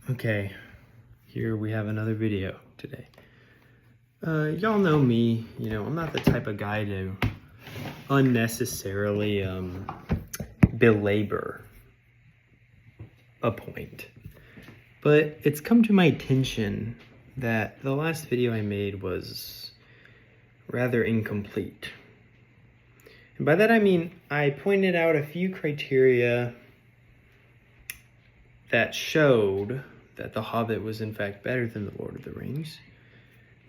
Okay, here we have another video today. Y'all know me, I'm not the type of guy to unnecessarily belabor a point. But it's come to my attention that the last video I made was rather incomplete. And by that I mean I pointed out a few criteria that showed that The Hobbit was in fact better than The Lord of the Rings.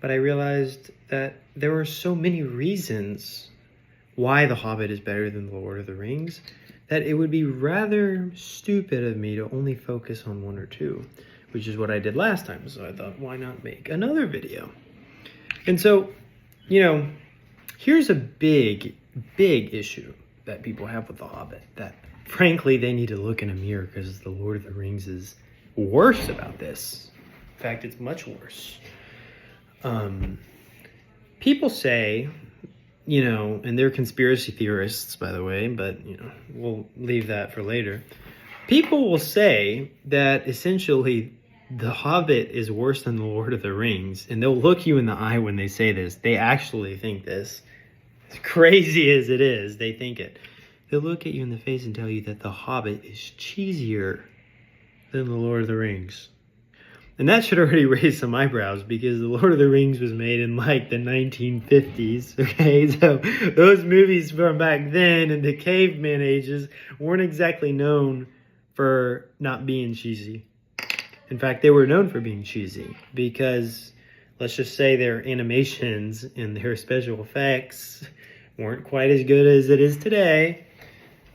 But I realized that there were so many reasons why The Hobbit is better than The Lord of the Rings that it would be rather stupid of me to only focus on one or two, which is what I did last time. So I thought, why not make another video? And so, here's a big issue that people have with The Hobbit that frankly they need to look in a mirror, because The Lord of the Rings is worse about this. In fact, it's much worse. People say, and they're conspiracy theorists, by the way, but, we'll leave that for later. People will say that essentially The Hobbit is worse than The Lord of the Rings, and they'll look you in the eye when they say this. They actually think this. As crazy as it is, they think it. They'll look at you in the face and tell you that The Hobbit is cheesier than The Lord of the Rings. And that should already raise some eyebrows, because The Lord of the Rings was made in like the 1950s, okay? So those movies from back then in the caveman ages weren't exactly known for not being cheesy. In fact, they were known for being cheesy because, let's just say, their animations and their special effects weren't quite as good as it is today.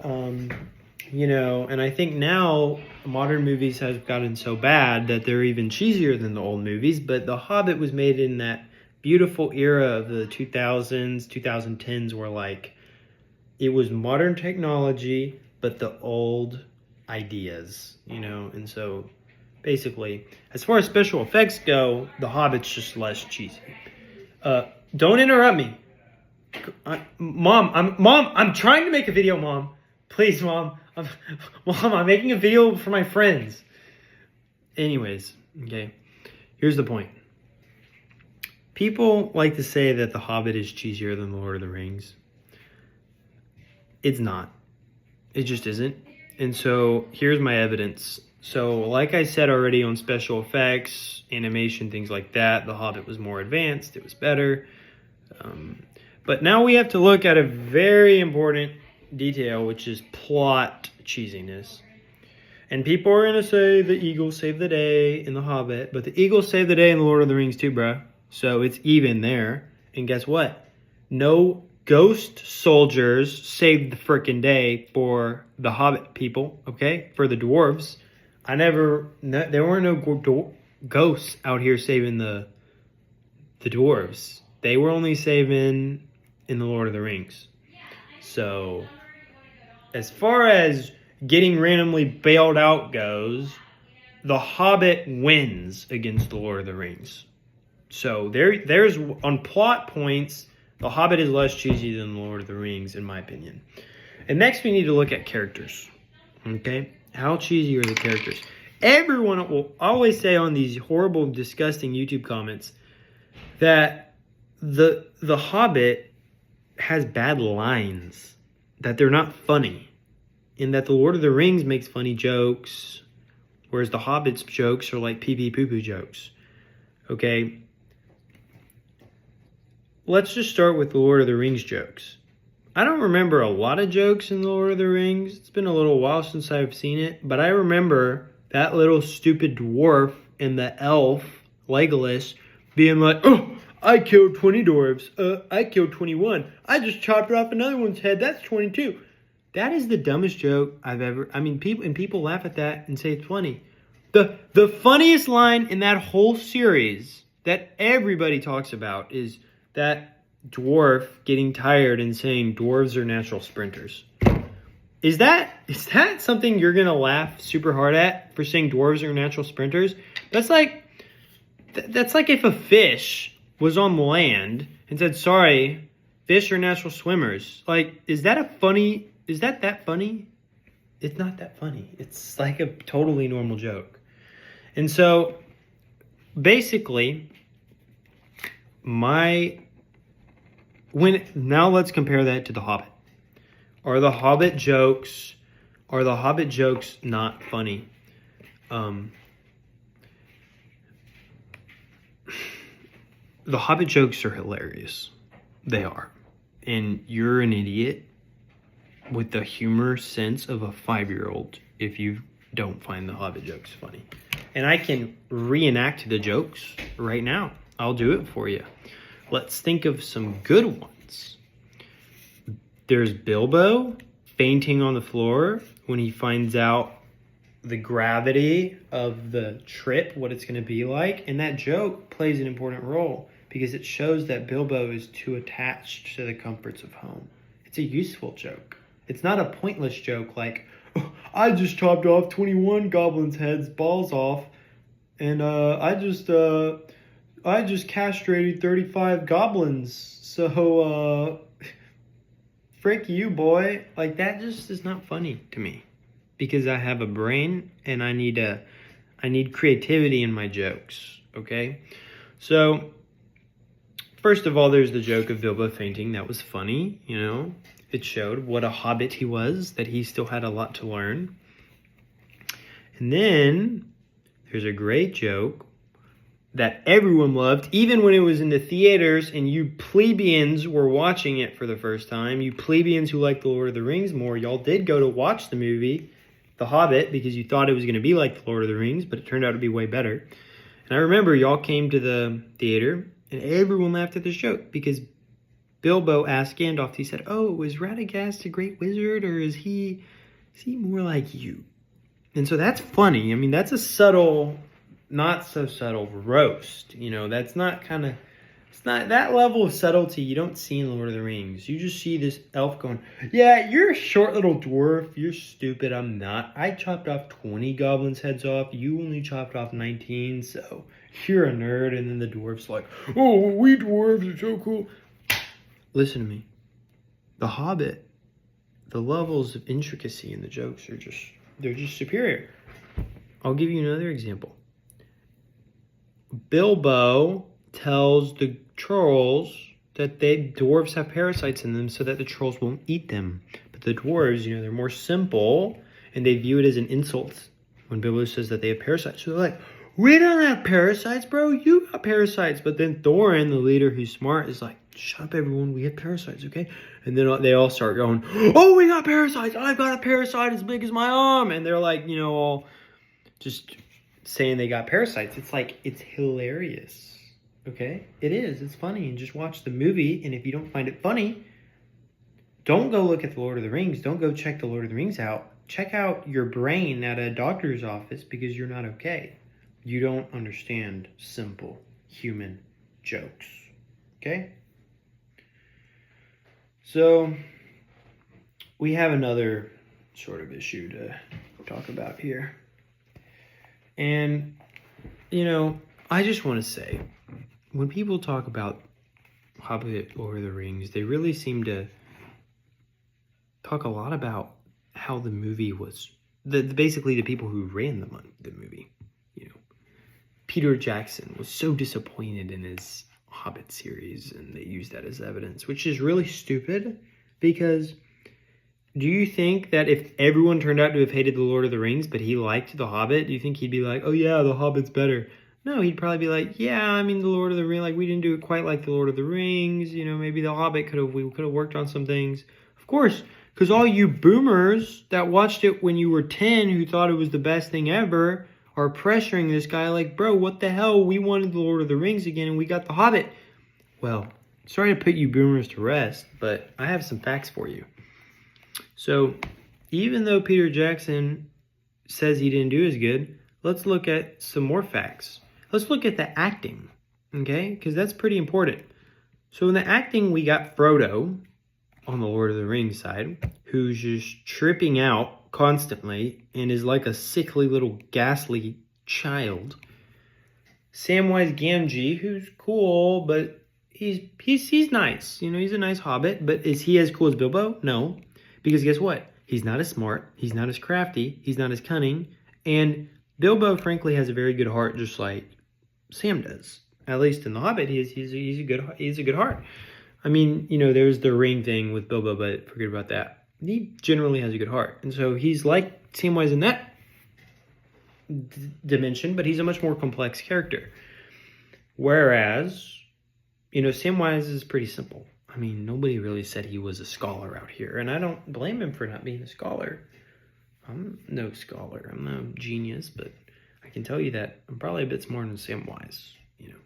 And I think now modern movies have gotten so bad that they're even cheesier than the old movies. But The Hobbit was made in that beautiful era of the 2000s, 2010s, where it was modern technology, but the old ideas, and so basically, as far as special effects go, The Hobbit's just less cheesy. Don't interrupt me. Mom, I'm trying to make a video, Mom. Please, Mom. I'm making a video for my friends. Anyways, okay. Here's the point. People like to say that The Hobbit is cheesier than The Lord of the Rings. It's not. It just isn't. And so here's my evidence. So like I said already, on special effects, animation, things like that, The Hobbit was more advanced. It was better. But now we have to look at a very important detail, which is plot cheesiness. And people are going to say the Eagles saved the day in The Hobbit, but the Eagles saved the day in The Lord of the Rings too, bro. So it's even there. And guess what? No ghost soldiers saved the frickin' day for the Hobbit people, okay? For the dwarves. There were no ghosts out here saving the dwarves. They were only saving in The Lord of the Rings. So, as far as getting randomly bailed out goes, The Hobbit wins against The Lord of the Rings. So, there's on plot points, The Hobbit is less cheesy than The Lord of the Rings, in my opinion. And next we need to look at characters. Okay? How cheesy are the characters? Everyone will always say on these horrible, disgusting YouTube comments that the Hobbit has bad lines, that they're not funny, and that The Lord of the Rings makes funny jokes, whereas The Hobbit's jokes are like pee-pee poo-poo jokes. Okay? Let's just start with The Lord of the Rings jokes. I don't remember a lot of jokes in The Lord of the Rings. It's been a little while since I've seen it, but I remember that little stupid dwarf and the elf, Legolas, being like, "Oh, I killed 20 dwarves. I killed 21. I just chopped off another one's head. That's 22. That is the dumbest joke I've ever... people laugh at that and say it's funny. The funniest line in that whole series that everybody talks about is that dwarf getting tired and saying dwarves are natural sprinters. Is that something you're going to laugh super hard at, for saying dwarves are natural sprinters? That's like if a fish was on land and said, "Sorry, fish are natural swimmers." Is that funny? It's not that funny. It's like a totally normal joke. And so basically now let's compare that to The Hobbit. Are the Hobbit jokes not funny? The Hobbit jokes are hilarious. They are. And you're an idiot with the humor sense of a 5-year-old if you don't find the Hobbit jokes funny. And I can reenact the jokes right now. I'll do it for you. Let's think of some good ones. There's Bilbo fainting on the floor when he finds out the gravity of the trip, what it's going to be like. And that joke plays an important role because it shows that Bilbo is too attached to the comforts of home. It's a useful joke. It's not a pointless joke like, oh, I just chopped off 21 goblins' heads, balls off, and I just castrated 35 goblins. So, frick you, boy. Like, that just is not funny to me because I have a brain and I need creativity in my jokes, okay? So, first of all, there's the joke of Bilbo fainting. That was funny, you know. It showed what a hobbit he was, that he still had a lot to learn. And then there's a great joke that everyone loved, even when it was in the theaters and you plebeians were watching it for the first time. You plebeians who like The Lord of the Rings more, y'all did go to watch the movie, The Hobbit, because you thought it was going to be like The Lord of the Rings, but it turned out to be way better. And I remember y'all came to the theater and everyone laughed at this joke because Bilbo asked Gandalf, he said, oh, is Radagast a great wizard or is he more like you? And so that's funny. I mean, that's a subtle, not so subtle roast. You know, it's not that level of subtlety you don't see in Lord of the Rings. You just see this elf going, yeah, you're a short little dwarf. You're stupid. I'm not. I chopped off 20 goblins' heads off. You only chopped off 19, so you're a nerd. And then the dwarf's like, oh, we dwarves are so cool. Listen to me. The Hobbit, the levels of intricacy in the jokes they're just superior. I'll give you another example. Bilbo tells the trolls that dwarves have parasites in them so that the trolls won't eat them. But the dwarves, you know, they're more simple and they view it as an insult when Bilbo says that they have parasites. So they're like, we don't have parasites, bro. You got parasites. But then Thorin, the leader who's smart, is like, shut up, everyone. We have parasites, okay? And then they all start going, oh, we got parasites. I've got a parasite as big as my arm. And they're like, you know, all just saying they got parasites. It's like, it's hilarious, okay? It is. It's funny. And just watch the movie. And if you don't find it funny, don't go look at The Lord of the Rings. Don't go check The Lord of the Rings out. Check out your brain at a doctor's office because you're not okay. You don't understand simple human jokes, okay? So, we have another sort of issue to talk about here. And, you know, I just want to say, when people talk about Hobbit, Lord of the Rings, they really seem to talk a lot about how the movie was, basically the people who ran the movie. You know, Peter Jackson was so disappointed in his Hobbit series, and they use that as evidence, which is really stupid, because do you think that if everyone turned out to have hated The Lord of the Rings, but he liked The Hobbit, do you think he'd be like, oh yeah, The Hobbit's better? No, he'd probably be like, yeah, I mean, The Lord of the Rings, like, we didn't do it quite like The Lord of the Rings, you know, maybe The Hobbit we could have worked on some things. Of course, because all you boomers that watched it when you were 10 who thought it was the best thing ever are pressuring this guy like, bro, what the hell? We wanted The Lord of the Rings again and we got The Hobbit. Well, sorry to put you boomers to rest, but I have some facts for you. So, even though Peter Jackson says he didn't do as good, let's look at some more facts. Let's look at the acting, okay? Because that's pretty important. So, in the acting, we got Frodo on the Lord of the Rings side, who's just tripping out constantly and is like a sickly little ghastly child. Samwise Gamgee, who's cool, but he's nice. You know, he's a nice hobbit, but is he as cool as Bilbo? No. Because guess what? He's not as smart, he's not as crafty, he's not as cunning, and Bilbo, frankly, has a very good heart, just like Sam does. At least in The Hobbit, he's a good heart. I mean, you know, there's the ring thing with Bilbo, but forget about that. He generally has a good heart, and so he's like Samwise in that dimension, but he's a much more complex character. Whereas, you know, Samwise is pretty simple. I mean, nobody really said he was a scholar out here, and I don't blame him for not being a scholar. I'm no scholar. I'm no genius, but I can tell you that I'm probably a bit smarter than Samwise, you know.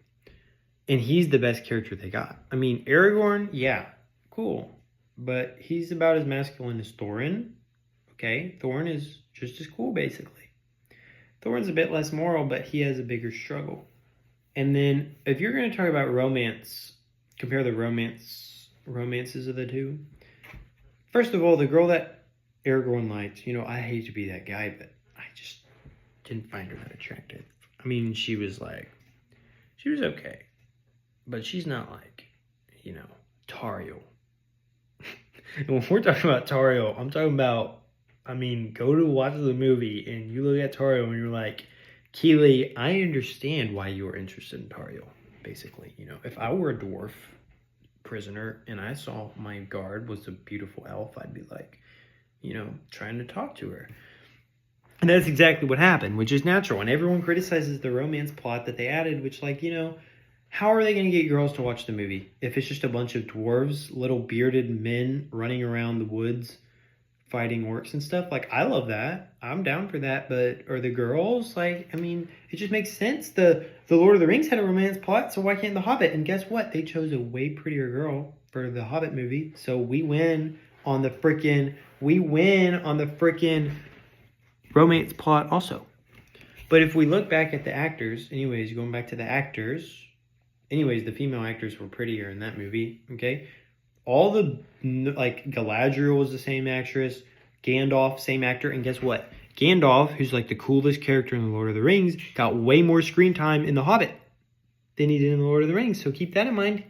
And he's the best character they got. I mean, Aragorn, yeah, cool. But he's about as masculine as Thorin. Okay, Thorin is just as cool, basically. Thorin's a bit less moral, but he has a bigger struggle. And then, if you're going to talk about romance, compare the romances of the two. First of all, the girl that Aragorn liked, you know, I hate to be that guy, but I just didn't find her that attractive. I mean, she was okay. But she's not like, you know, Tauriel. And when we're talking about Tauriel, I'm talking about, I mean, go to watch the movie and you look at Tauriel and you're like, Keely, I understand why you are interested in Tauriel, basically. You know, if I were a dwarf prisoner and I saw my guard was a beautiful elf, I'd be like, you know, trying to talk to her. And that's exactly what happened, which is natural. And everyone criticizes the romance plot that they added, which, like, you know, how are they going to get girls to watch the movie if it's just a bunch of dwarves, little bearded men running around the woods fighting orcs and stuff? Like, I love that. I'm down for that. But are the girls, like, I mean, it just makes sense. The Lord of the Rings had a romance plot, so why can't The Hobbit? And guess what? They chose a way prettier girl for the Hobbit movie. So we win on the freaking romance plot also. But if we look back at the actors, anyways, going back to the actors, anyways, the female actors were prettier in that movie, okay? All the, like, Galadriel was the same actress, Gandalf, same actor, and guess what? Gandalf, who's like the coolest character in The Lord of the Rings, got way more screen time in The Hobbit than he did in The Lord of the Rings, so keep that in mind.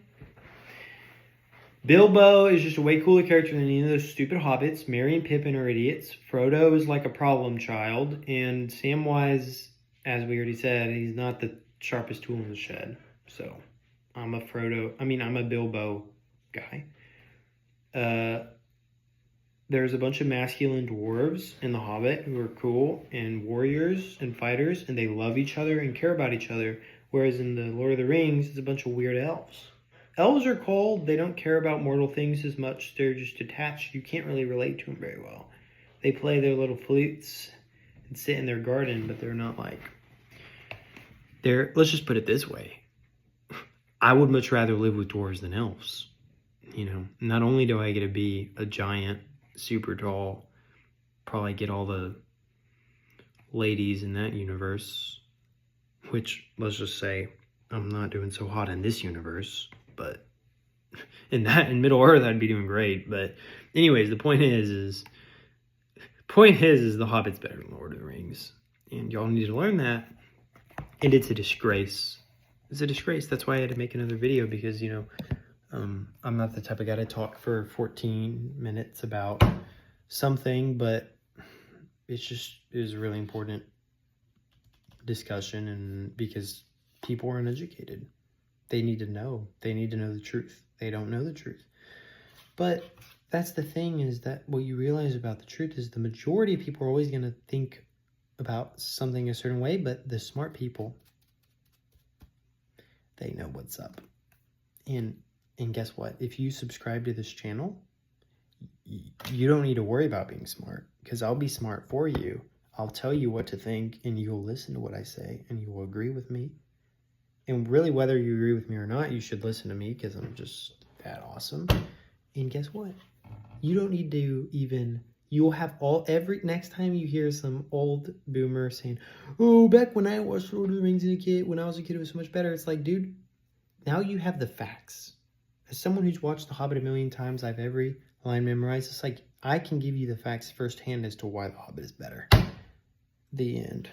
Bilbo is just a way cooler character than any of those stupid hobbits. Merry and Pippin are idiots. Frodo is like a problem child, and Samwise, as we already said, he's not the sharpest tool in the shed, so I'm a Bilbo guy. There's a bunch of masculine dwarves in The Hobbit who are cool and warriors and fighters, and they love each other and care about each other. Whereas in The Lord of the Rings, it's a bunch of weird elves. Elves are cold. They don't care about mortal things as much. They're just attached. You can't really relate to them very well. They play their little flutes and sit in their garden, but they're not like... Let's just put it this way. I would much rather live with dwarves than elves. You know, not only do I get to be a giant, super tall, probably get all the ladies in that universe, which, let's just say, I'm not doing so hot in this universe, but in Middle-earth, I'd be doing great. But anyways, the point is The Hobbit's better than Lord of the Rings. And y'all need to learn that. And it's a disgrace. It's a disgrace. That's why I had to make another video, because, you know, I'm not the type of guy to talk for 14 minutes about something, but it was a really important discussion, and because people are uneducated. They need to know. They need to know the truth. They don't know the truth. But that's the thing, is that what you realize about the truth is the majority of people are always going to think about something a certain way, but the smart people, they know what's up. And guess what? If you subscribe to this channel, you don't need to worry about being smart, because I'll be smart for you. I'll tell you what to think, and you'll listen to what I say, and you will agree with me. And really, whether you agree with me or not, you should listen to me, because I'm just that awesome. And guess what? You don't need to even... You'll have next time you hear some old boomer saying, oh, back when I watched Lord of the Rings when I was a kid, it was so much better. It's like, dude, now you have the facts. As someone who's watched The Hobbit a million times, I have every line memorized. It's like, I can give you the facts firsthand as to why The Hobbit is better. The end.